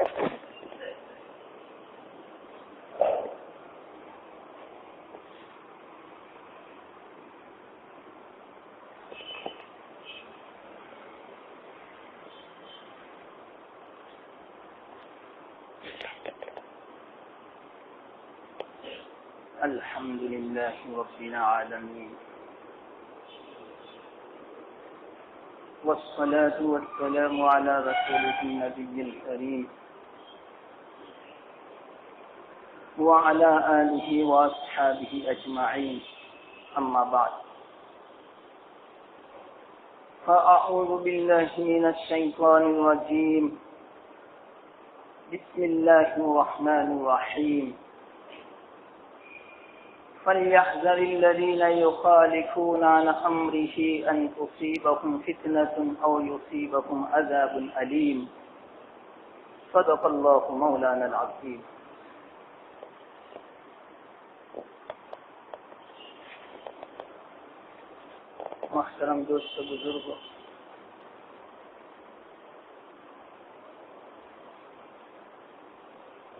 الحمد لله رب العالمين والصلاة والسلام على رسوله النبي الكريم وعلى آله وأصحابه أجمعين أما بعد فأعوذ بالله من الشيطان الرجيم بسم الله الرحمن الرحيم فليحذر الذين يخالفون عن أمره أن تصيبهم فتنة أو يصيبهم عذاب أليم صدق الله مولانا العظيم. محترم دوست بزرگوں،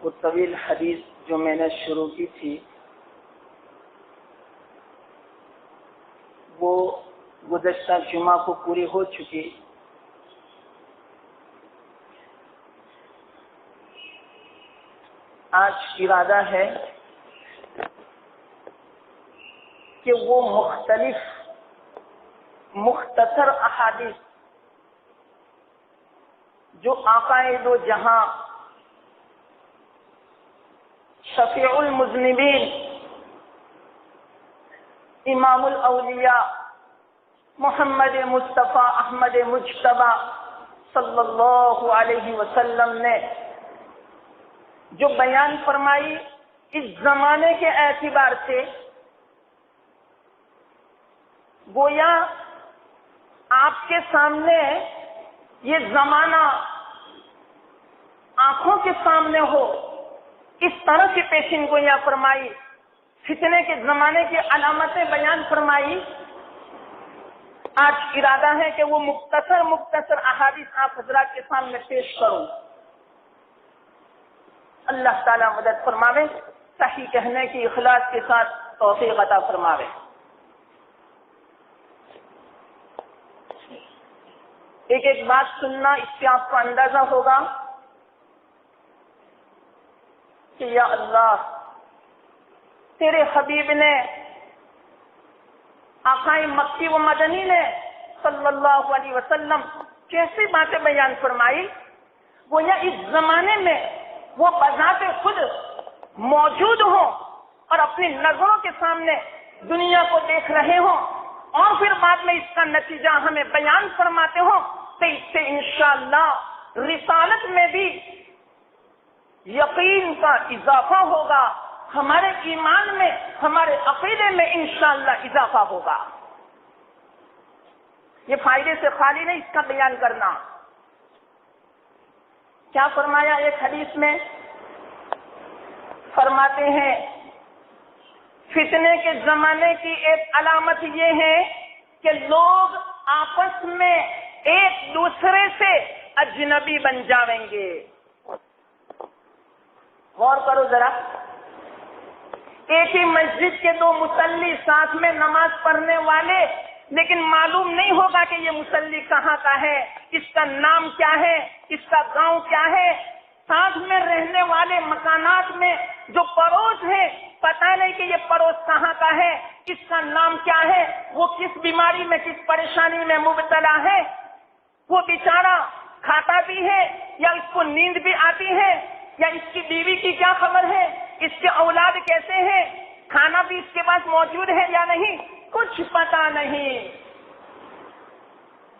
وہ طویل حدیث جو میں نے شروع کی تھی وہ گزشتہ جمعہ کو پوری ہو چکی. آج ارادہ ہے کہ وہ مختصر احادیث جو آقائے دو جہاں شفیع المذنبین امام الاولیاء محمد مصطفیٰ احمد مجتبی صلی اللہ علیہ وسلم نے جو بیان فرمائی اس زمانے کے اعتبار سے، گویا آپ کے سامنے یہ زمانہ آنکھوں کے سامنے ہو، اس طرح سے پیشین گویا فرمائی، فتنے کے زمانے کی علامتیں بیان فرمائی. آج ارادہ ہے کہ وہ مختصر احادیث آپ حضرات کے سامنے پیش کروں. اللہ تعالیٰ مدد فرماوے، صحیح کہنے کی اخلاص کے ساتھ توفیق عطا فرماوے. ایک بات سننا، اس سے آپ کو اندازہ ہوگا کہ یا اللہ، تیرے حبیب نے، آقائے مکی و مدنی نے صلی اللہ علیہ وسلم کیسی باتیں بیان فرمائی. گویا اس زمانے میں وہ بذات خود موجود ہوں اور اپنی نظروں کے سامنے دنیا کو دیکھ رہے ہوں، اور پھر بعد میں اس کا نتیجہ ہمیں بیان فرماتے ہوں، تو اس سے انشاءاللہ رسالت میں بھی یقین کا اضافہ ہوگا، ہمارے ایمان میں، ہمارے عقیدے میں انشاءاللہ اضافہ ہوگا. یہ فائدے سے خالی نہیں اس کا بیان کرنا. کیا فرمایا ایک حدیث میں؟ فرماتے ہیں فتنے کے زمانے کی ایک علامت یہ ہے کہ لوگ آپس میں ایک دوسرے سے اجنبی بن جائیں گے. غور کرو ذرا، ایک ہی مسجد کے دو مصلی ساتھ میں نماز پڑھنے والے، لیکن معلوم نہیں ہوگا کہ یہ مصلی کہاں کا ہے، اس کا نام کیا ہے، اس کا گاؤں کیا ہے. ساتھ میں رہنے والے مکانات میں جو پڑوس ہے، پتہ نہیں کہ یہ پڑوس کہاں کا ہے، اس کا نام کیا ہے، وہ کس بیماری میں، کس پریشانی میں مبتلا ہے، وہ بیچارہ کھاتا بھی ہے یا اس کو نیند بھی آتی ہے، یا اس کی بیوی کی کیا خبر ہے، اس کے اولاد کیسے ہیں، کھانا بھی اس کے پاس موجود ہے یا نہیں، کچھ پتہ نہیں.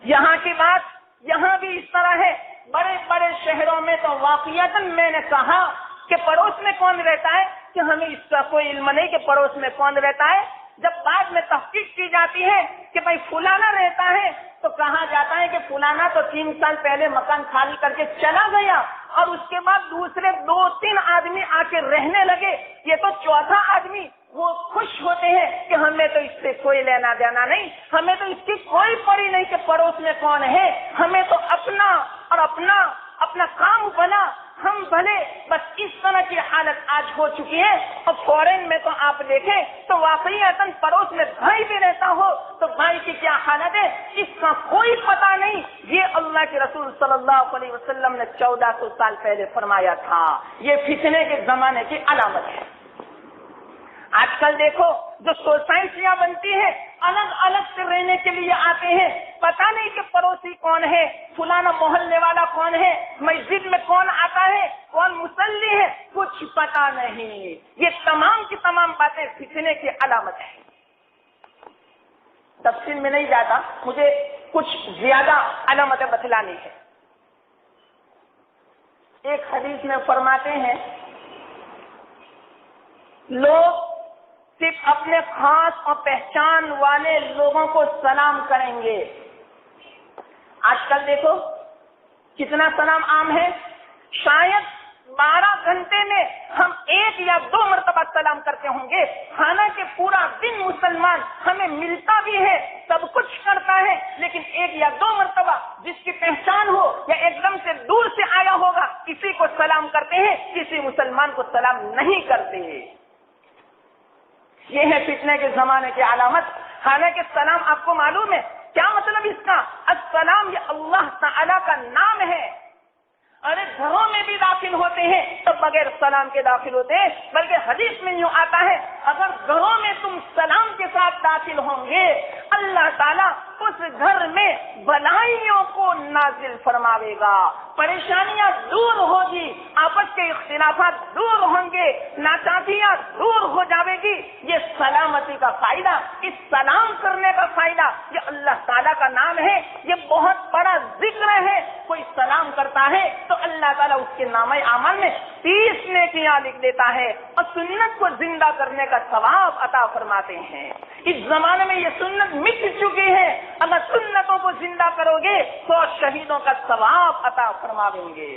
یہاں کی بات یہاں بھی اس طرح ہے. بڑے بڑے شہروں میں تو واقعتاً میں نے کہا کہ پڑوس میں کون رہتا ہے کہ ہمیں اس کا کوئی علم نہیں کہ پڑوس میں کون رہتا ہے. جب بعد میں تحقیق کی جاتی ہے کہ بھائی فلانا رہتا ہے تو کہا جاتا ہے کہ فلانا تو 3 سال پہلے مکان خالی کر کے چلا گیا، اور اس کے بعد دوسرے 2-3 آدمی آ کے رہنے لگے، یہ تو چوتھا آدمی. وہ خوش ہوتے ہیں کہ ہمیں تو اس سے کوئی لینا دینا نہیں، ہمیں تو اس کی کوئی پڑی نہیں کہ پڑوس میں کون ہے، ہمیں تو اپنا اور اپنا اپنا کام بنا ہم بھلے، بس اس طرح کی حالت آج ہو چکی ہے. اور فورن میں تو آپ دیکھیں تو واقعی پڑوس میں بھائی بھی رہتا ہو تو بھائی کی کیا حالت ہے اس کا کوئی پتہ نہیں. یہ اللہ کے رسول صلی اللہ علیہ وسلم نے 1400 سال پہلے فرمایا تھا. یہ فتنے کے زمانے کی علامت ہے. آج کل دیکھو جو سوسائٹیاں بنتی ہیں الگ الگ سے رہنے کے لیے آتے ہیں، پتہ نہیں کہ پڑوسی کون ہے، فلانا محلے والا کون ہے، مسجد میں کون آتا ہے، کون مصلی ہے، کچھ پتہ نہیں. یہ تمام کی تمام باتیں فتنے کی علامت ہے. تفصیل میں نہیں جاتا، مجھے کچھ زیادہ علامتیں بتلانی ہے. ایک حدیث میں فرماتے ہیں لوگ صرف اپنے خاص اور پہچان والے لوگوں کو سلام کریں گے. آج کل دیکھو کتنا سلام عام ہے. شاید 12 گھنٹے میں ہم 1 یا 2 مرتبہ سلام کرتے ہوں گے، حالانکہ پورا دن مسلمان ہمیں ملتا بھی ہے، سب کچھ کرتا ہے، لیکن 1 یا 2 مرتبہ جس کی پہچان ہو یا ایک دم سے دور سے آیا ہوگا کسی کو سلام کرتے ہیں، کسی مسلمان کو سلام نہیں کرتے. یہ ہے فتنے کے زمانے کی علامت. حالانکہ سلام آپ کو معلوم ہے کیا مطلب اس کا؟ السلام یہ اللہ تعالی کا نام ہے. ارے گھروں میں بھی داخل ہوتے ہیں تو بغیر سلام کے داخل ہوتے ہیں، بلکہ حدیث میں یوں آتا ہے اگر گھروں میں تم سلام کے ساتھ داخل ہوں گے اللہ تعالیٰ اس گھر میں بلائیوں کو نازل فرماوے گا، پریشانیاں دور ہوگی، آپس کے اختلافات دور ہوں گے، ناچاکیاں دور ہو جاوے گی. یہ سلامتی کا فائدہ، اس سلام کرنے کا فائدہ، یہ اللہ تعالیٰ کا نام ہے، یہ بہت بڑا ذکر ہے. کوئی سلام کرتا ہے تو اللہ تعالیٰ اس کے نامہ اعمال میں 30 نیکیاں لکھ دیتا ہے اور سنت کو زندہ کرنے کا ثواب عطا فرماتے ہیں. اس زمانے میں یہ سنت مٹ چکی ہے، اگر سنتوں کو زندہ کرو گے تو شہیدوں کا ثواب عطا فرمائیں گے.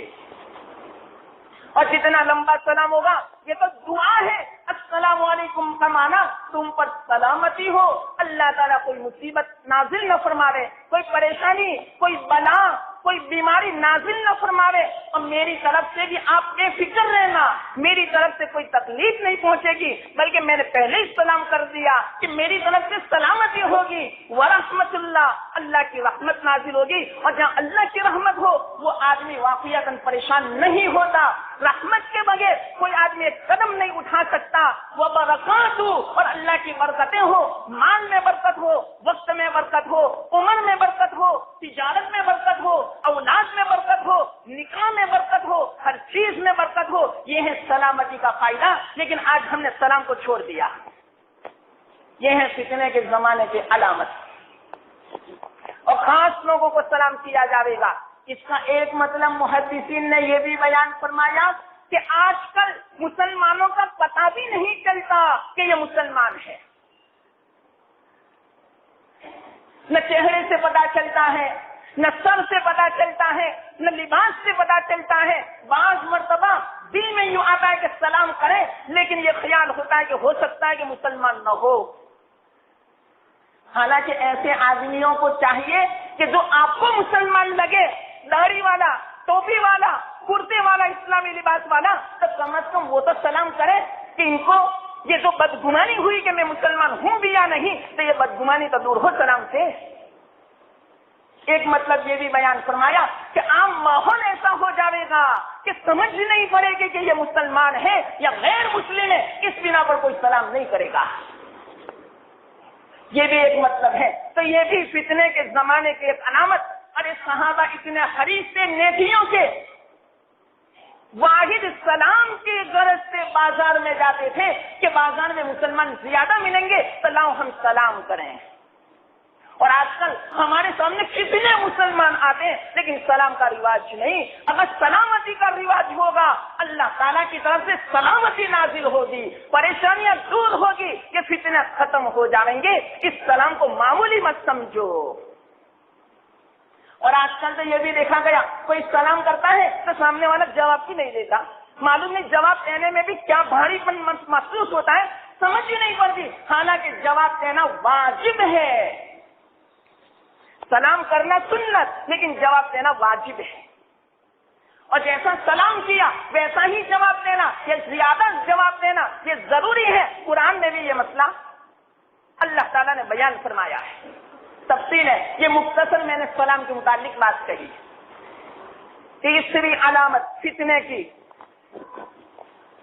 اور جتنا لمبا سلام ہوگا یہ تو دعا ہے. السلام علیکم کا معنی تم پر سلامتی ہو، اللہ تعالیٰ کوئی مصیبت نازل نہ فرماوے، کوئی پریشانی، کوئی بلا، کوئی بیماری نازل نہ فرماوے. اور میری طرف سے بھی آپ بے فکر رہنا، میری طرف سے کوئی تکلیف نہیں پہنچے گی، بلکہ میں نے پہلے ہی سلام کر دیا کہ میری طرف سے سلامتی ہوگی. ورحمت اللہ، اللہ کی رحمت نازل ہوگی. اور جہاں اللہ کی رحمت ہو وہ آدمی واقعتاً پریشان نہیں ہوتا. رحمت کے بغیر کوئی آدمی ایک قدم نہیں اٹھا سکتا. وہ برکات ہو اور اللہ کی برکتیں ہو، مال میں برکت ہو، وقت میں برکت ہو، عمر میں برکت ہو، تجارت میں برکت ہو، اولاد میں برکت ہو، نکاح میں برکت ہو، ہر چیز میں برکت ہو. یہ ہے سلامتی کا فائدہ. لیکن آج ہم نے سلام کو چھوڑ دیا. یہ ہے فتنے کے زمانے کی علامت. اور خاص لوگوں کو سلام کیا جاوے گا. اس کا ایک مطلب محدثین نے یہ بھی بیان فرمایا کہ آج کل مسلمانوں کا پتہ بھی نہیں چلتا کہ یہ مسلمان ہے. نہ چہرے سے پتہ چلتا ہے، نہ سر سے پتہ چلتا ہے، نہ لباس سے پتہ چلتا ہے. بعض مرتبہ دل میں یوں آتا ہے کہ سلام کرے، لیکن یہ خیال ہوتا ہے کہ ہو سکتا ہے کہ مسلمان نہ ہو. حالانکہ ایسے آدمیوں کو چاہیے کہ جو آپ کو مسلمان لگے، داڑھی والا، ٹوپی والا، کرتے والا، اسلامی لباس والا، تو کم از کم وہ تو سلام کرے کہ ان کو یہ جو بدگمانی ہوئی کہ میں مسلمان ہوں بھی یا نہیں، تو یہ بدگمانی تو دور ہو سلام سے. ایک مطلب یہ بھی بیان فرمایا کہ عام ماحول ایسا ہو جاوے گا کہ سمجھ نہیں پڑے گی کہ یہ مسلمان ہے یا غیر مسلم ہے، اس بنا پر کوئی سلام نہیں کرے گا. یہ بھی ایک مطلب ہے. تو یہ بھی فتنے کے زمانے کی ایک علامت. ارے صحابہ اتنے حریص تھے نیکیوں کے، واحد سلام کی غرض سے بازار میں جاتے تھے کہ بازار میں مسلمان زیادہ ملیں گے تو لاؤ ہم سلام کریں. اور آج کل ہمارے سامنے کتنے مسلمان آتے ہیں لیکن سلام کا رواج نہیں. اگر سلامتی کا رواج ہوگا اللہ تعالیٰ کی طرف سے سلامتی نازل ہوگی، پریشانیاں دور ہوگی، یہ فتنہ ختم ہو جائیں گے. اس سلام کو معمولی مت سمجھو. اور آج کل تو یہ بھی دیکھا گیا کوئی سلام کرتا ہے تو سامنے والا جواب بھی نہیں دیتا. معلوم نہیں جواب دینے میں بھی کیا بھاری پن محسوس ہوتا ہے، سمجھ ہی نہیں پڑتی. حالانکہ جواب دینا واجب ہے. سلام کرنا سنت، لیکن جواب دینا واجب ہے. اور جیسا سلام کیا ویسا ہی جواب دینا، یہ زیادہ جواب دینا یہ ضروری ہے۔ قرآن میں بھی یہ مسئلہ اللہ تعالیٰ نے بیان فرمایا ہے، تفصیل ہے۔ یہ مختصر میں نے سلام کے متعلق بات کہی۔ تیسری علامت فتنے کی،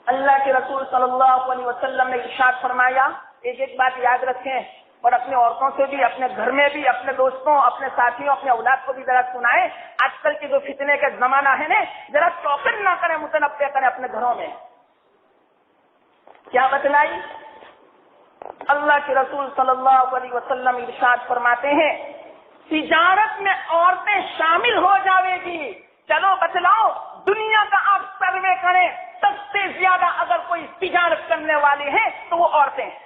اللہ کے رسول صلی اللہ علیہ وسلم نے ارشاد فرمایا، ایک بات یاد رکھیں اور اپنے عورتوں سے بھی، اپنے گھر میں بھی، اپنے دوستوں، اپنے ساتھیوں، اپنے اولاد کو بھی ذرا سنائیں۔ آج کل کے جو فتنے کا زمانہ ہے نا، ذرا چوکن نہ کریں، متنبع کریں اپنے گھروں میں۔ کیا بتلائی؟ اللہ کے رسول صلی اللہ علیہ وسلم ارشاد فرماتے ہیں تجارت میں عورتیں شامل ہو جاوے گی۔ چلو بتلاؤ، دنیا کا آپ سروے کریں، سب سے زیادہ اگر کوئی تجارت کرنے والے ہیں تو وہ عورتیں ہیں۔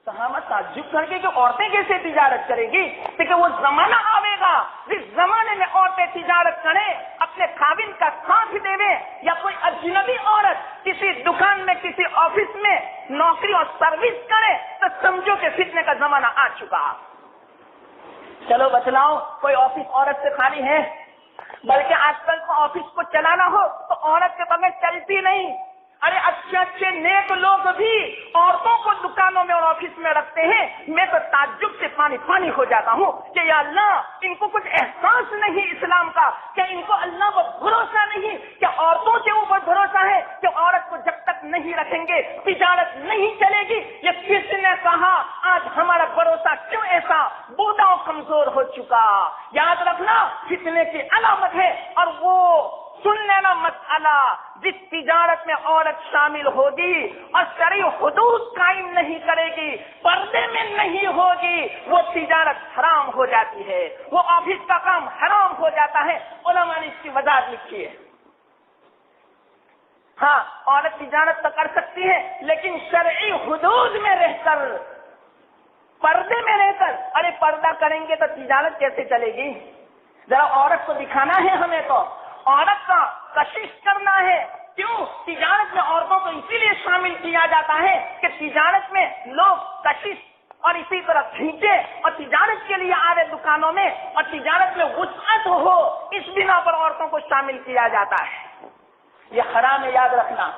صحابہ تعجب کر کے کہ عورتیں کیسے تجارت کرے گی؟ لیکن وہ زمانہ آئے گا جس زمانے میں عورتیں تجارت کریں، اپنے خاوند کا ساتھ دے، یا کوئی اجنبی عورت کسی دکان میں، کسی آفس میں نوکری اور سروس کرے تو سمجھو کہ فتنے کا زمانہ آ چکا۔ چلو بتلاؤ، کوئی آفس عورت سے خالی ہے؟ بلکہ آج کل کو آفس کو چلانا ہو تو عورت کے بغیر چلتی نہیں۔ ارے اچھے اچھے نیک لوگ بھی عورتوں کو دکانوں میں اور آفس میں رکھتے ہیں۔ میں تو تعجب سے پانی پانی ہو جاتا ہوں کہ یا اللہ، ان کو کچھ احساس نہیں اسلام کا، کہ ان کو اللہ پر بھروسہ نہیں، کہ عورتوں کے اوپر بھروسہ ہے کہ عورت کو جب تک نہیں رکھیں گے تجارت نہیں چلے گی۔ یہ کس نے کہا؟ آج ہمارا بھروسہ کیوں ایسا بودا و کمزور ہو چکا؟ یاد رکھنا، فتنے کی علامت ہے، اور وہ سن لینا مسئلہ، جس تجارت میں عورت شامل ہوگی اور شرعی حدود قائم نہیں کرے گی، پردے میں نہیں ہوگی، وہ تجارت حرام ہو جاتی ہے، وہ آفس کا کام حرام ہو جاتا ہے۔ علماء نے اس کی وضاحت لکھی ہے۔ ہاں، عورت تجارت تو کر سکتی ہے لیکن شرعی حدود میں رہ کر، پردے میں رہ کر۔ ارے پردہ کریں گے تو تجارت کیسے چلے گی؟ ذرا عورت کو دکھانا ہے ہمیں، تو عورت کا کشش کرنا ہے۔ کیوں؟ تجارت میں عورتوں کو اسی لیے شامل کیا جاتا ہے کہ تجارت میں لوگ کشش اور اسی طرح کھینچے اور تجارت کے لیے آ رہے دکانوں میں، اور تجارت میں وسعت ہو، اس بنا پر عورتوں کو شامل کیا جاتا ہے۔ یہ حرام ہے، یاد رکھنا۔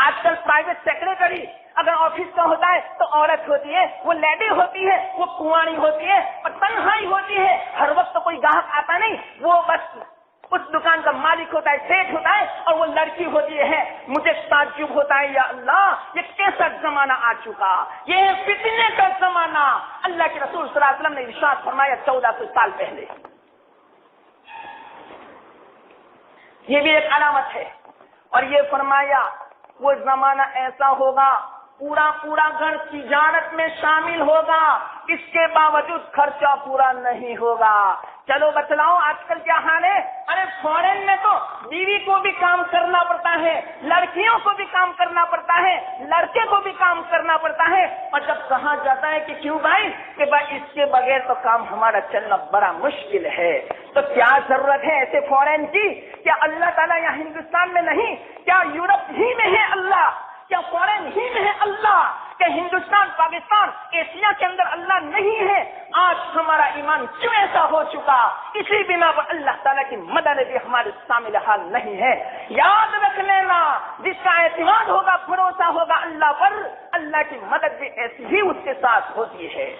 آج کل پرائیویٹ سیکریٹری اگر آفس کا ہوتا ہے تو عورت ہوتی ہے، وہ لیڈی ہوتی ہے، وہ کنواری ہوتی ہے اور تنہائی ہوتی ہے، ہر وقت کوئی گاہک آتا نہیں، وہ بس اس دکان کا مالک ہوتا ہے، سیٹ ہوتا ہے، اور وہ لڑکی ہوتی ہے۔ مجھے تعجب ہوتا ہے، یا اللہ، یہ کیسا زمانہ آ چکا؟ یہ ہے فتنے کا زمانہ۔ اللہ کے رسول صلی اللہ علیہ وسلم نے ارشاد فرمایا 1400 سال پہلے۔ یہ بھی ایک علامت ہے، اور یہ فرمایا وہ زمانہ ایسا ہوگا، پورا پورا گھر تجارت میں شامل ہوگا، اس کے باوجود خرچہ پورا نہیں ہوگا۔ چلو بتلاؤ، آج کل کیا حال ہے؟ ارے فورن میں تو بیوی کو بھی کام کرنا پڑتا ہے، لڑکیوں کو بھی کام کرنا پڑتا ہے، لڑکے کو بھی کام کرنا پڑتا ہے، اور جب کہا جاتا ہے کہ کیوں بھائی، کہ بھائی اس کے بغیر تو کام ہمارا چلنا بڑا مشکل ہے، تو کیا ضرورت ہے ایسے فورن کی؟ کیا اللہ تعالیٰ یہاں ہندوستان میں نہیں؟ کیا یورپ ہی میں ہے اللہ؟ کیا فورن ہی میں ہے اللہ؟ کہ ہندوستان، پاکستان، ایشیا کے اندر اللہ نہیں ہے؟ آج ہمارا ایمان کیوں ایسا ہو چکا؟ اسی بنا پر اللہ تعالیٰ کی مدد بھی ہمارے شامل حال نہیں ہے۔ یاد رکھ لینا، جس کا اعتماد ہوگا، بھروسہ ہوگا اللہ پر، اللہ کی مدد بھی ایسی ہی اس کے ساتھ ہوتی ہے۔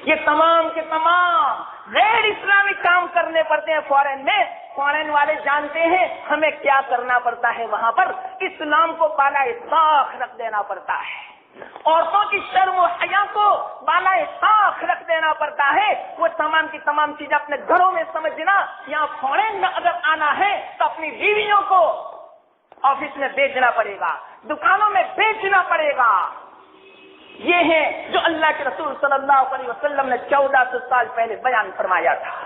یہ تمام کے تمام غیر اسلامی کام کرنے پڑتے ہیں فورن میں۔ فورن والے جانتے ہیں ہمیں کیا کرنا پڑتا ہے، وہاں پر اسلام کو بالائے طاق رکھ دینا پڑتا ہے، عورتوں کی شرم و حیا کو بالائے طاق رکھ دینا پڑتا ہے۔ وہ تمام کی تمام چیزیں اپنے گھروں میں سمجھنا۔ یہاں فورن میں اگر آنا ہے تو اپنی بیویوں کو آفس میں بھیجنا پڑے گا، دکانوں میں بھیجنا پڑے گا۔ یہ ہے جو اللہ کے رسول صلی اللہ علیہ وسلم نے 1400 سال پہلے بیان فرمایا تھا۔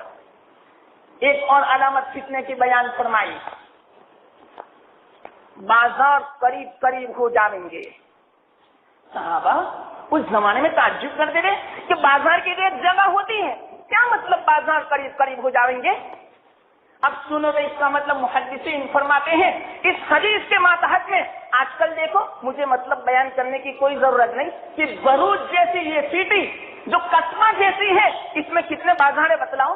ایک اور علامت فتنے کی بیان فرمائی، بازار قریب قریب ہو جائیں گے۔ صحابہ اس زمانے میں تعجب کرتے تھے کہ بازار کی ایک جگہ ہوتی ہے، کیا مطلب بازار قریب قریب ہو جائیں گے؟ اب سنو تو، اس کا مطلب محدثین فرماتے ہیں اس حدیث کے ماتحت میں آج کل دیکھو، مجھے مطلب بیان کرنے کی کوئی ضرورت نہیں کہ بروچ جیسی یہ سٹی جو قصبہ جیسی ہے، اس میں کتنے بازار ہے بتلاؤ؟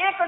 1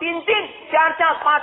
3-3, 4-4, 5,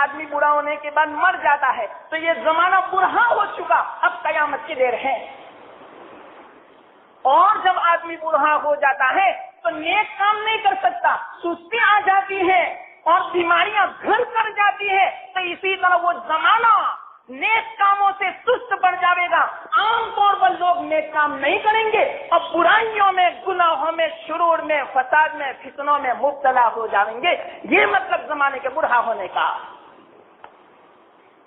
آدمی بوڑھا ہونے کے بعد مر جاتا ہے تو یہ زمانہ برہا ہو چکا، اب قیامت کی دیر ہے۔ اور جب آدمی بوڑھا ہو جاتا ہے تو نیک کام نہیں کر سکتا، سستی آ جاتی ہے اور بیماریاں گھر کر جاتی ہے، تو اسی طرح وہ زمانہ نیک کاموں سے سست پڑ جاوے گا۔ عام طور پر لوگ نیک کام نہیں کریں گے اور برائیوں میں، گناہوں میں، شرور میں، فساد میں، فتنوں میں مبتلا ہو جائیں گے۔ یہ مطلب زمانے کے برہا ہونے کا۔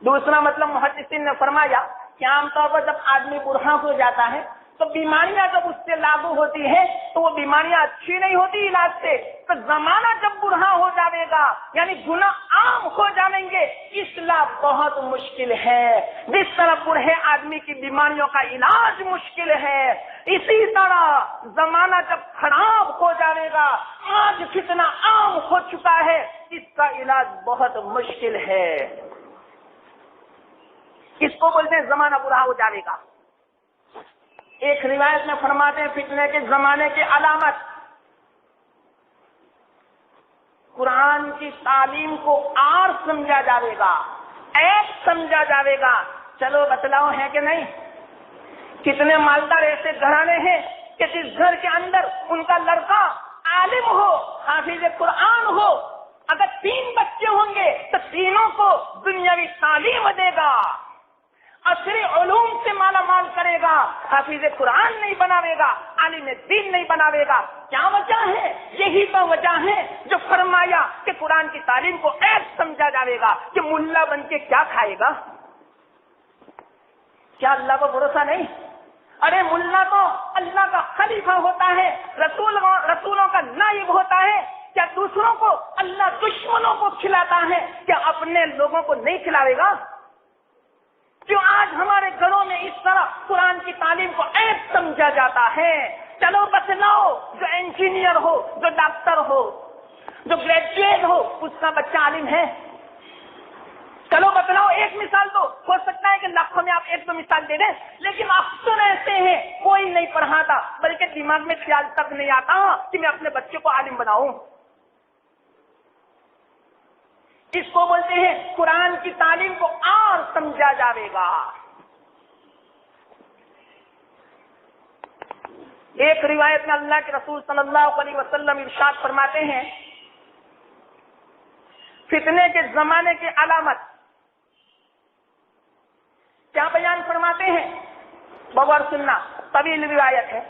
دوسرا مطلب محدثین نے فرمایا کہ عام طور پر جب آدمی برہا ہو جاتا ہے تو بیماریاں جب اس سے لاگو ہوتی ہے تو وہ بیماریاں اچھی نہیں ہوتی علاج سے، تو زمانہ جب برہا ہو جاوے گا یعنی گناہ عام ہو جائیں گے، اصلاح بہت مشکل ہے۔ جس طرح بوڑھے آدمی کی بیماریوں کا علاج مشکل ہے، اسی طرح زمانہ جب خراب ہو جائے گا، آج فتنہ عام ہو چکا ہے، اس کا علاج بہت مشکل ہے۔ اس کو بولتے ہیں زمانہ برہا ہو جائے گا۔ ایک روایت میں فرماتے ہیں فتنے کے زمانے کی علامت قرآن کی تعلیم کو آر سمجھا جاوے گا، ایپ سمجھا جاوے گا۔ چلو بتلاؤ ہے کہ نہیں؟ کتنے مالدار ایسے گھرانے ہیں کہ جس گھر کے اندر ان کا لڑکا عالم ہو، حافظ قرآن ہو، اگر 3 بچے ہوں گے تو تینوں کو دنیاوی تعلیم دے گا، عصری علوم سے مالا مال کرے گا، حافظ قرآن نہیں بناوے گا، عالم دین نہیں بناوے گا۔ کیا وجہ ہے؟ یہی تو وجہ ہے جو فرمایا کہ قرآن کی تعلیم کو ایپ سمجھا جاوے گا کہ ملا بن کے کیا کھائے گا؟ کیا اللہ کو بھروسہ نہیں؟ ارے ملا تو اللہ کا خلیفہ ہوتا ہے، رسولوں کا نائب ہوتا ہے۔ کیا دوسروں کو اللہ دشمنوں کو کھلاتا ہے، کیا اپنے لوگوں کو نہیں کھلاوے گا؟ کیوں آج ہمارے گھروں میں اس طرح قرآن کی تعلیم کو ایپ سمجھا جاتا ہے؟ چلو بتلاؤ، جو انجینئر ہو، جو ڈاکٹر ہو، جو گریجویٹ ہو، اس کا بچہ عالم ہے؟ چلو بتلاؤ، ایک مثال تو ہو سکتا ہے کہ لاکھوں میں آپ 1-2 مثال دے دیں، لیکن اکثر ایسے ہیں کوئی نہیں پڑھاتا، بلکہ دماغ میں خیال تک نہیں آتا کہ میں اپنے بچے کو عالم بناؤں۔ اس کو بولتے ہیں قرآن کی تعلیم کو اور سمجھا جاوے گا۔ ایک روایت میں اللہ کے رسول صلی اللہ علیہ وسلم ارشاد فرماتے ہیں فتنے کے زمانے کی علامت کیا بیان فرماتے ہیں؟ بغور سننا، طویل روایت ہے۔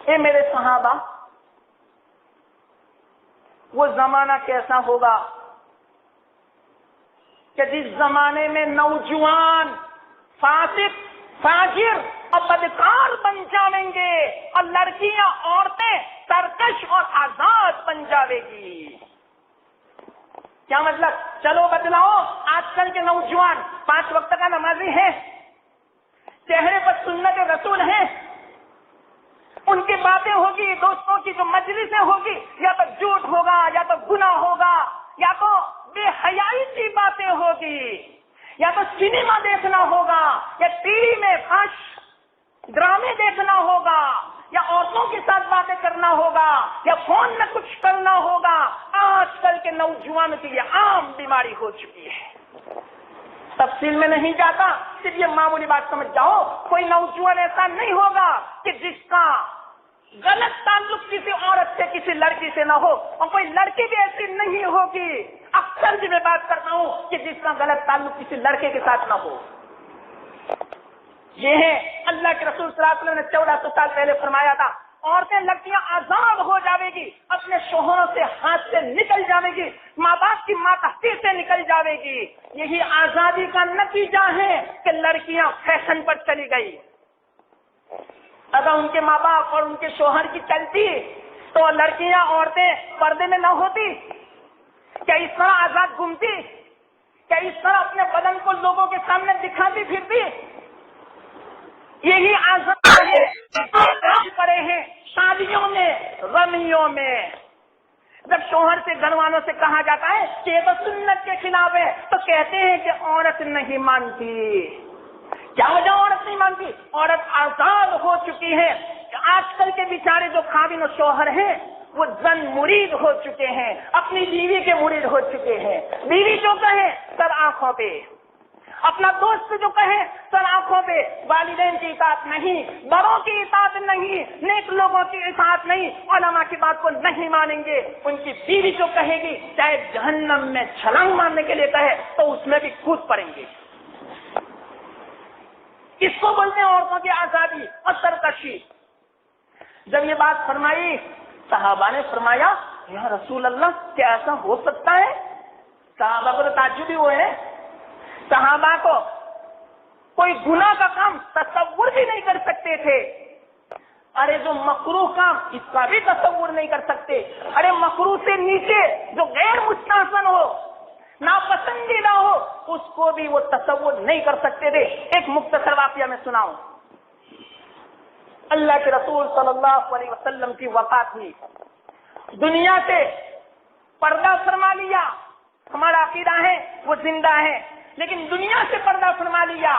اے میرے صحابہ، وہ زمانہ کیسا ہوگا کہ جس زمانے میں نوجوان فاسق، فاجر اور بدکار بن جاویں گے اور لڑکیاں، عورتیں سرکش اور آزاد بن جاوے گی۔ کیا مطلب؟ چلو بتلاؤ، آج کل کے نوجوان 5 وقت کا نمازی ہیں، چہرے پر سنت رسول ہیں، ان کی باتیں ہوگی، دوستوں کی جو مجلسیں ہوگی، یا تو جھوٹ ہوگا، یا تو گناہ ہوگا، یا تو بے حیائی کی باتیں ہوگی، یا تو سنیما دیکھنا ہوگا، یا ٹی وی میں فحش ڈرامے دیکھنا ہوگا، یا عورتوں کے ساتھ باتیں کرنا ہوگا، یا فون میں کچھ کرنا ہوگا۔ آج کل کے نوجوانوں کی یہ عام بیماری ہو چکی ہے۔ تفصیل میں نہیں جاتا، صرف یہ معمولی بات سمجھ جاؤ، کوئی نوجوان ایسا نہیں ہوگا کہ جس کا غلط تعلق کسی عورت سے، کسی لڑکی سے نہ ہو، اور کوئی لڑکی بھی ایسی نہیں ہوگی، اکثر جو میں بات کرتا ہوں، کہ جس کا غلط تعلق کسی لڑکے کے ساتھ نہ ہو۔ یہ ہے اللہ کے رسول صلی اللہ علیہ وسلم نے 1400 سال پہلے فرمایا تھا، عورتیں لڑکیاں آزاد ہو جاوے گی، اپنے شوہروں سے ہاتھ سے نکل جاوے گی، ماں باپ کی ماتحتی سے نکل جاوے گی۔ یہی آزادی کا نتیجہ ہے کہ لڑکیاں فیشن پر چلی گئی۔ اگر ان کے ماں باپ اور ان کے شوہر کی چلتی تو لڑکیاں، عورتیں پردے میں نہ ہوتی؟ کیا اس طرح آزاد گھومتی؟ کیا اس طرح اپنے بدن کو لوگوں کے سامنے دکھاتی پھرتی؟ یہی آزاد پڑے ہیں شادیوں میں، رمیوں میں۔ جب شوہر سے، گھر والوں سے کہا جاتا ہے کہ یہ تو سنت کے خلاف ہے، تو کہتے ہیں کہ عورت نہیں مانتی۔ کیا وجہ عورت نہیں مانتی؟ عورت آزاد ہو چکی ہے۔ آج کل کے بیچارے جو خاوند و شوہر ہیں، وہ زن مرید ہو چکے ہیں، اپنی بیوی کے مرید ہو چکے ہیں۔ بیوی جو کہے سر آنکھوں پہ، اپنا دوست جو کہے سر آنکھوں پہ، والدین کی اطاعت نہیں، بڑوں کی اطاعت نہیں، نیک لوگوں کی اطاعت نہیں، علماء کی بات کو نہیں مانیں گے۔ ان کی بیوی جو کہے گی چاہے جہنم میں چھلانگ مارنے کے لیے کہے تو اس میں بھی کود پڑیں گے۔ اس کو بولتے ہیں عورتوں کی آزادی اور سرکشی۔ جب یہ بات فرمائی صحابہ نے فرمایا یا رسول اللہ کیا ایسا ہو سکتا ہے؟ صحابہ کو تو تعجب ہی ہوئے ہیں۔ صحابہ کو کوئی گناہ کا کام تصور بھی نہیں کر سکتے تھے۔ ارے جو مکروہ کام اس کا بھی تصور نہیں کر سکتے، ارے مکروہ سے نیچے جو غیر مستحسن ہو، ناپسندیدہ ہو، اس کو بھی وہ تصور نہیں کر سکتے تھے۔ ایک مختصر واقعہ میں سناؤں۔ اللہ کے رسول صلی اللہ علیہ وسلم کی وفات ہوئی، دنیا سے پردہ فرما لیا۔ ہمارا عقیدہ ہے وہ زندہ ہے، لیکن دنیا سے پردہ فرما لیا۔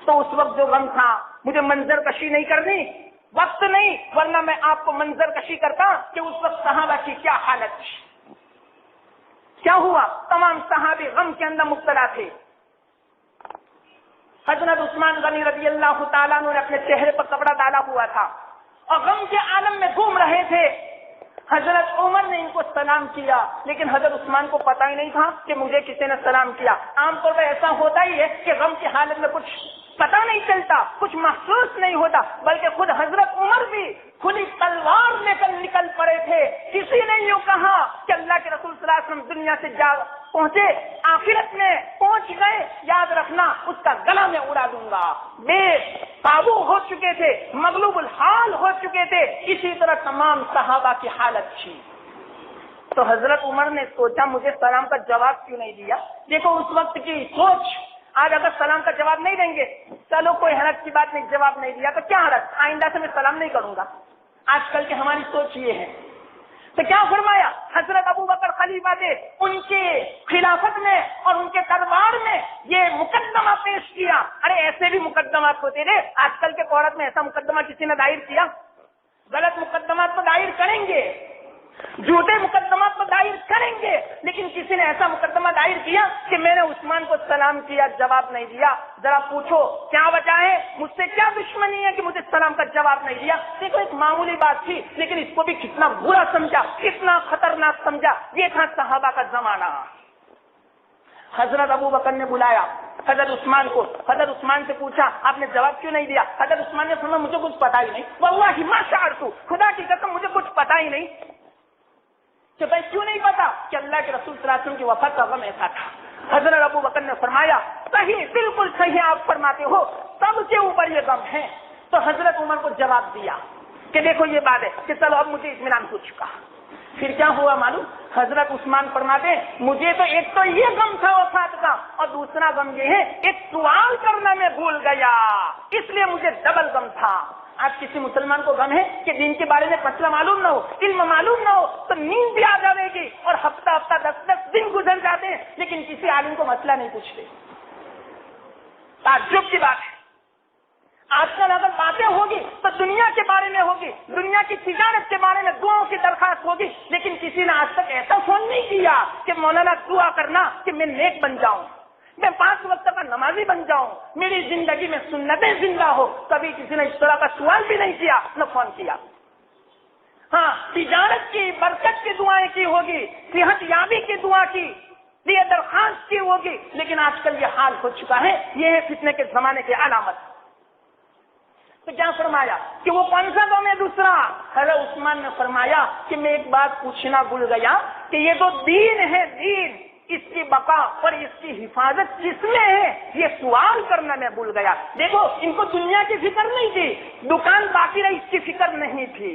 تو اس وقت جو غم تھا، مجھے منظر کشی نہیں کرنی، وقت نہیں، ورنہ میں آپ کو منظر کشی کرتا کہ اس وقت صحابہ کی کیا حالت تھی، کیا ہوا۔ تمام صحابی غم کے اندر مبتلا تھے۔ حضرت عثمان غنی رضی اللہ تعالیٰ نے اپنے چہرے پر کپڑا ڈالا ہوا تھا اور غم کے عالم میں گھوم رہے تھے۔ حضرت عمر نے ان کو سلام کیا، لیکن حضرت عثمان کو پتا ہی نہیں تھا کہ مجھے کسی نے سلام کیا۔ عام طور پر ایسا ہوتا ہی ہے کہ غم کی حالت میں کچھ پتا نہیں چلتا، کچھ محسوس نہیں ہوتا، بلکہ خود حضرت عمر بھی کھلی تلوار لے کر نکل پڑے تھے۔ کسی نے یوں کہا کہ اللہ کے رسول صلی اللہ علیہ وسلم دنیا سے جا پہنچے، آخرت میں پہنچ گئے، یاد رکھنا اس کا گلا میں اڑا دوں گا۔ بے قابو ہو چکے تھے، مغلوب الحال ہو چکے تھے۔ اسی طرح تمام صحابہ کی حالت تھی۔ تو حضرت عمر نے سوچا مجھے سلام کا جواب کیوں نہیں دیا۔ دیکھو اس وقت کی سوچ، آج اگر سلام کا جواب نہیں دیں گے، چلو کوئی حرج کی بات نہیں، جواب نہیں دیا تو کیا حرج، آئندہ سے میں سلام نہیں کروں گا۔ آج کل کی ہماری سوچ یہ ہے۔ تو کیا فرمایا، حضرت ابو بکر خلیفہ تھے، ان کے خلافت میں اور ان کے دربار میں یہ مقدمہ پیش کیا۔ ارے ایسے بھی مقدمات ہوتے تھے، آج کل کے عورت میں ایسا مقدمہ کسی نے دائر کیا؟ غلط مقدمات تو دائر کریں گے، جھوٹے مقدمات تو دائر کریں گے، لیکن کسی نے ایسا مقدمہ دائر کیا کہ میں نے عثمان کو سلام کیا، جواب نہیں دیا۔ ذرا پوچھو کیا وجہ ہے، مجھ سے کیا دشمنی ہے کہ مجھے سلام کا جواب نہیں دیا؟ دیکھو ایک معمولی بات تھی، لیکن اس کو بھی کتنا برا سمجھا، کتنا خطرناک سمجھا۔ یہ تھا صحابہ کا زمانہ۔ حضرت ابو بکر نے بلایا حضرت عثمان کو، حضرت عثمان سے پوچھا آپ نے جواب کیوں نہیں دیا؟ حضرت عثمان نے فرمایا مجھے کچھ پتا ہی نہیں، واللہ ما شعرت، خدا کی قسم مجھے کچھ پتا ہی نہیں۔ کہ بھائی کیوں نہیں پتا؟ کہ اللہ کے رسول صلی اللہ علیہ وسلم کی وفات کا غم ایسا تھا۔ حضرت ابو بکر نے فرمایا صحیح، بالکل صحیح آپ فرماتے ہو، سب کے اوپر یہ غم ہے۔ تو حضرت عمر کو جواب دیا کہ دیکھو یہ بات ہے کہ چلو اب مجھے اطمینان ہو چکا۔ پھر کیا ہوا معلوم؟ حضرت عثمان فرماتے مجھے تو ایک تو یہ غم تھا وفات کا، اور دوسرا غم یہ ہے ایک سوال کرنا میں بھول گیا، اس لیے مجھے ڈبل غم تھا۔ آج کسی مسلمان کو غم ہے کہ دین کے بارے میں مسئلہ معلوم نہ ہو، علم معلوم نہ ہو تو نیند بھی آ جائے گی، اور ہفتہ ہفتہ 10 دن گزر جاتے ہیں لیکن کسی عالم کو مسئلہ نہیں پوچھتے۔ تعجب کی بات ہے۔ آج کل اگر باتیں ہوگی تو دنیا کے بارے میں ہوگی، دنیا کی تجارت کے بارے میں دعاؤں کی درخواست ہوگی، لیکن کسی نے آج تک ایسا فون نہیں کیا کہ مولانا دعا کرنا کہ میں نیک بن جاؤں، میں 5 وقت کا نمازی بن جاؤں، میری زندگی میں سنتیں زندہ ہو۔ کبھی کسی نے اس طرح کا سوال بھی نہیں کیا، نہ فون کیا۔ ہاں تجارت کی برکت کی دعائیں کی ہوگی، صحت یابی کی دعا کی، یہ درخواست کی ہوگی، لیکن آج کل یہ حال ہو چکا ہے۔ یہ ہے فتنے کے زمانے کی علامت۔ تو کیا فرمایا کہ وہ کون سا غم ہے دوسرا؟ حضرت عثمان نے فرمایا کہ میں ایک بات پوچھنا بھول گیا کہ یہ تو دین ہے، دین، اس کی بقا اور اس کی حفاظت کس میں ہے، یہ سوال کرنا میں بھول گیا۔ دیکھو ان کو دنیا کی فکر نہیں تھی، دکان باقی رہی اس کی فکر نہیں تھی،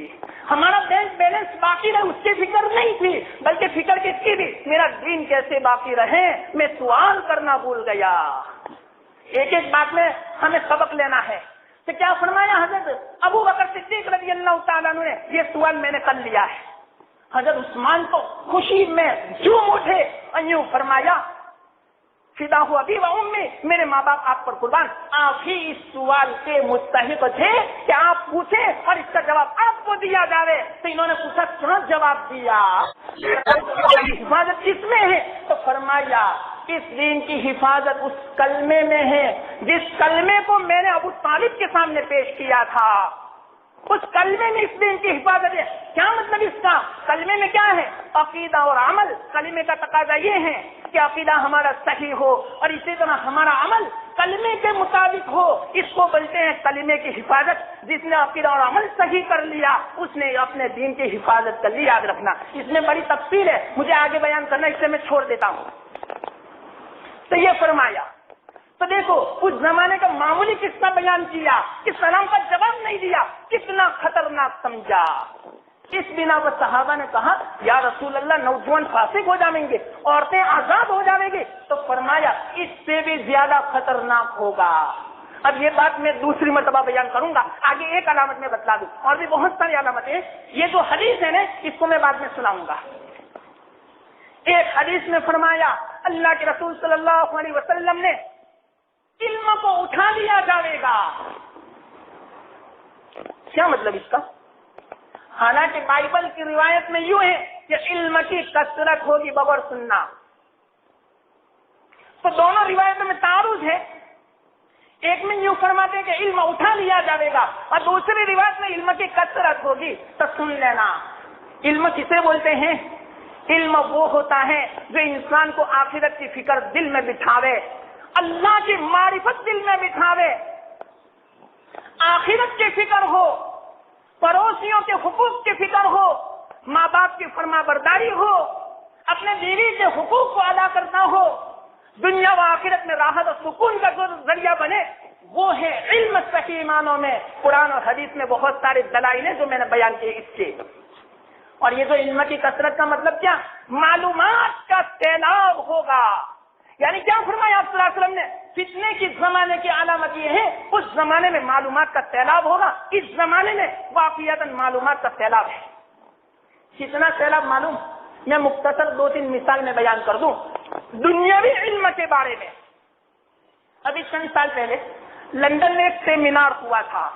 ہمارا بینک بیلنس باقی رہے اس کی فکر نہیں تھی، بلکہ فکر کس کی تھی؟ میرا دین کیسے باقی رہے، میں سوال کرنا بھول گیا۔ ایک ایک بات میں ہمیں سبق لینا ہے۔ تو کیا فرمایا حضرت ابو بکر صدیق رضی اللہ تعالیٰ عنہ نے، یہ سوال میں نے کر لیا ہے۔ حضرت عثمان تو خوشی میں جھوم اٹھے اور یوں فرمایا فدا ہوا ابی و امی، میرے ماں باپ آپ پر قربان۔ آپ ہی اس سوال کے مستحق تھے کہ آپ پوچھیں اور اس کا جواب آپ کو دیا جاوے، تو انہوں نے پوچھا کہاں جواب دیا؟ حفاظت کس میں ہے؟ تو فرمایا اس دین کی حفاظت اس کلمے میں ہے جس کلمے کو میں نے ابو طالب کے سامنے پیش کیا تھا، اس کلمے میں اس دین کی حفاظت ہے۔ کیا مطلب اس کا؟ کلمے میں کیا ہے؟ عقیدہ اور عمل۔ کلمے کا تقاضا یہ ہے کہ عقیدہ ہمارا صحیح ہو اور اسی طرح ہمارا عمل کلمے کے مطابق ہو، اس کو بولتے ہیں کلمے کی حفاظت۔ جس نے عقیدہ اور عمل صحیح کر لیا اس نے اپنے دین کی حفاظت کر لی۔ یاد رکھنا اس میں بڑی تفصیل ہے، مجھے آگے بیان کرنا، اس سے میں چھوڑ دیتا ہوں۔ تو یہ فرمایا، تو دیکھو اس زمانے کا معمولی قصہ بیان کیا کہ سلام کا جواب نہیں دیا، کتنا خطرناک سمجھا۔ اس بنا پر صحابہ نے کہا یا رسول اللہ نوجوان فاسق ہو جائیں گے، عورتیں آزاد ہو جائیں گی، تو فرمایا اس سے بھی زیادہ خطرناک ہوگا۔ اب یہ بات میں دوسری مرتبہ بیان کروں گا، آگے ایک علامت میں بتلا دوں، اور بھی بہت ساری علامتیں ہیں۔ یہ جو حدیث ہے نا اس کو میں بعد میں سناؤں گا۔ ایک حدیث میں فرمایا اللہ کے رسول صلی اللہ علیہ وسلم نے علم کو اٹھا لیا جائے گا۔ کیا مطلب اس کا؟ حالانکہ بائبل کی روایت میں یوں ہے کہ علم کی کثرت ہوگی بغیر سننا، تو دونوں روایتوں میں تعارض ہے۔ ایک میں یوں فرماتے ہیں کہ علم اٹھا لیا جائے گا، اور دوسری روایت میں علم کی کثرت ہوگی۔ تو سن لینا، علم کسے بولتے ہیں؟ علم وہ ہوتا ہے جو انسان کو آخرت کی فکر دل میں بٹھاوے، اللہ کی معرفت دل میں بٹھاوے، آخرت کی فکر ہو، پڑوسیوں کے حقوق کی فکر ہو، ماں باپ کی فرما برداری ہو، اپنے بیوی کے حقوق کو ادا کرنا ہو، دنیا و آخرت میں راحت اور سکون کا ذریعہ بنے، وہ ہے علم صحیح معنوں میں۔ قرآن اور حدیث میں بہت سارے دلائل ہیں جو میں نے بیان کیے اس کے۔ اور یہ جو علم کی کثرت کا مطلب کیا؟ معلومات کا سیلاب ہوگا۔ یعنی کیا فرمایا آپ صلی اللہ علیہ وسلم نے؟ فتنے کی زمانے کی علامت یہ ہے اس زمانے میں معلومات کا سیلاب ہوگا، اس زمانے میں واقعتاً معلومات کا سیلاب ہے۔ کتنا سیلاب معلوم؟ میں مختصر 2-3 مثال میں بیان کر دوں دنیاوی علم کے بارے میں۔ ابھی چند سال پہلے لندن میں ایک سیمینار ہوا تھا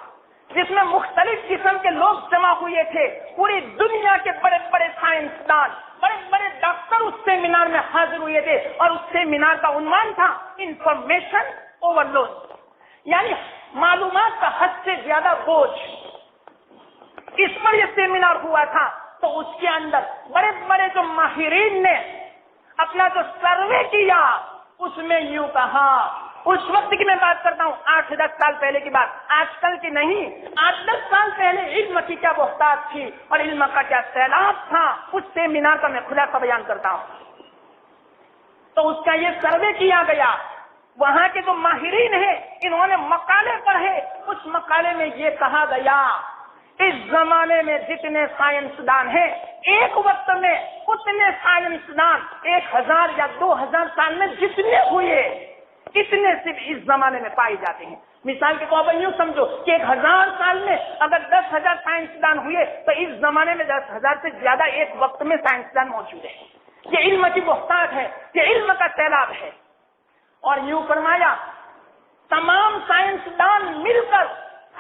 جس میں مختلف قسم کے لوگ جمع ہوئے تھے، پوری دنیا کے بڑے بڑے سائنسدان، بڑے بڑے ڈاکٹر اس سیمینار میں حاضر ہوئے تھے، اور اس سیمینار کا عنوان تھا انفارمیشن اوور لوڈ، یعنی معلومات کا حد سے زیادہ بوجھ۔ اس پر یہ سیمینار ہوا تھا، تو اس کے اندر بڑے بڑے جو ماہرین نے اپنا جو سروے کیا اس میں یوں کہا، اس وقت کی میں بات کرتا ہوں 8-10 سال پہلے کی بات، آج کل کی نہیں، 8-10 سال پہلے علم کی کیا بہتات تھی اور علم کا کیا سیلاب تھا، اس سیمینار کا میں خلاصہ بیان کرتا ہوں۔ تو اس کا یہ سروے کیا گیا، وہاں کے جو ماہرین ہیں انہوں نے مقالے پڑھے، اس مقالے میں یہ کہا گیا اس زمانے میں جتنے سائنسدان ہیں ایک وقت میں اتنے سائنسدان 1000 یا 2000 سال میں جتنے ہوئے اتنے صرف اس زمانے میں پائے جاتے ہیں۔ مثال کے طور پر یوں سمجھو کہ 1000 سال میں اگر 10,000 سائنسدان ہوئے تو اس زمانے میں 10,000 سے زیادہ ایک وقت میں سائنسدان موجود ہیں۔ یہ علم کی بہتات ہے، یہ علم کا سیلاب ہے۔ اور یوں فرمایا تمام سائنسدان مل کر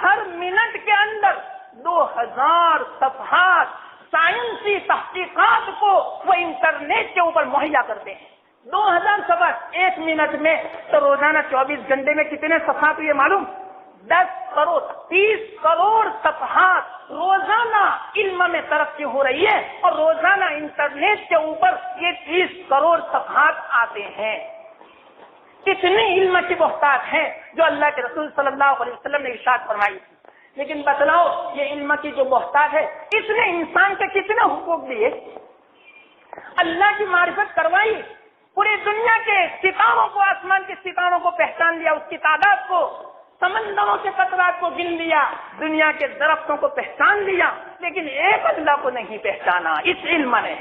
ہر منٹ کے اندر 2000 صفحات سائنسی تحقیقات کو وہ انٹرنیٹ کے اوپر مہیا کرتے ہیں۔ 2000 صفحات ایک منٹ میں، تو روزانہ 24 گھنٹے میں کتنے صفحات ہوئے معلوم؟ 10 کروڑ 30 کروڑ صفحات روزانہ علم میں ترقی ہو رہی ہے، اور روزانہ انٹرنیٹ کے اوپر یہ 30 کروڑ صفحات آتے ہیں۔ کتنی علم کی بہتات ہیں جو اللہ کے رسول صلی اللہ علیہ وسلم نے ارشاد فرمائی تھی۔ لیکن بتلاؤ یہ علم کی جو بہتات ہے اس نے انسان کے کتنے حقوق دیے؟ اللہ کی معرفت کروائی، پوری دنیا کے ستاروں کو، آسمان کے ستاروں کو پہچان لیا، اس کی تعداد کو، سمندروں کے قطرات کو گن لیا، دنیا کے درختوں کو پہچان لیا، لیکن ایک اللہ کو نہیں پہچانا اس علم نے۔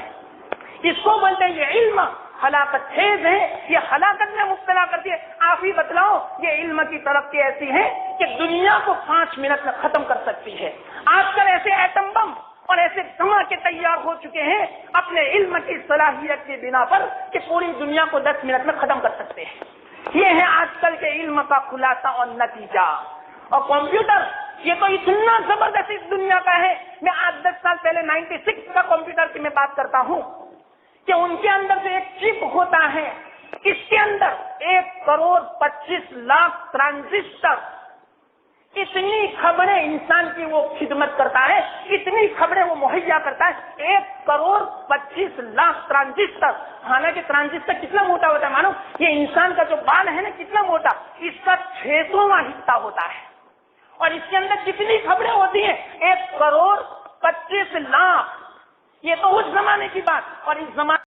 اس کو بولتے ہیں یہ علم ہلاکت خیز ہے، یہ ہلاکت میں مبتلا کرتی ہے۔ آپ ہی بتلاؤ یہ علم کی ترقی ایسی ہے کہ دنیا کو 5 منٹ میں ختم کر سکتی ہے۔ آج کل ایسے ایٹم بم اور ایسے دھماکے تیار ہو چکے ہیں اپنے علم کی صلاحیت کی بنا پر کہ پوری دنیا کو 10 منٹ میں ختم کر سکتے ہیں. یہ ہے آج کل کے علم کا خلاصہ اور نتیجہ. اور کمپیوٹر یہ تو اتنا زبردست اس دنیا کا ہے. میں آج 10 سال پہلے 96 کا کمپیوٹر کی میں بات کرتا ہوں کہ ان کے اندر سے ایک چپ ہوتا ہے, اس کے اندر 1,25,00,000 ٹرانزسٹر, اتنی خبریں انسان کی وہ خدمت کرتا ہے, اتنی خبریں وہ مہیا کرتا ہے. 1,25,00,000 ٹرانزسٹر. حالانکہ ٹرانزسٹر کتنا موٹا ہوتا ہے مانو, یہ انسان کا جو بال ہے نا کتنا موٹا, اس کا 600واں حصہ ہوتا ہے. اور اس کے اندر کتنی خبریں ہوتی ہیں, 1,25,00,000. یہ تو اس زمانے کی بات. اور اس زمانے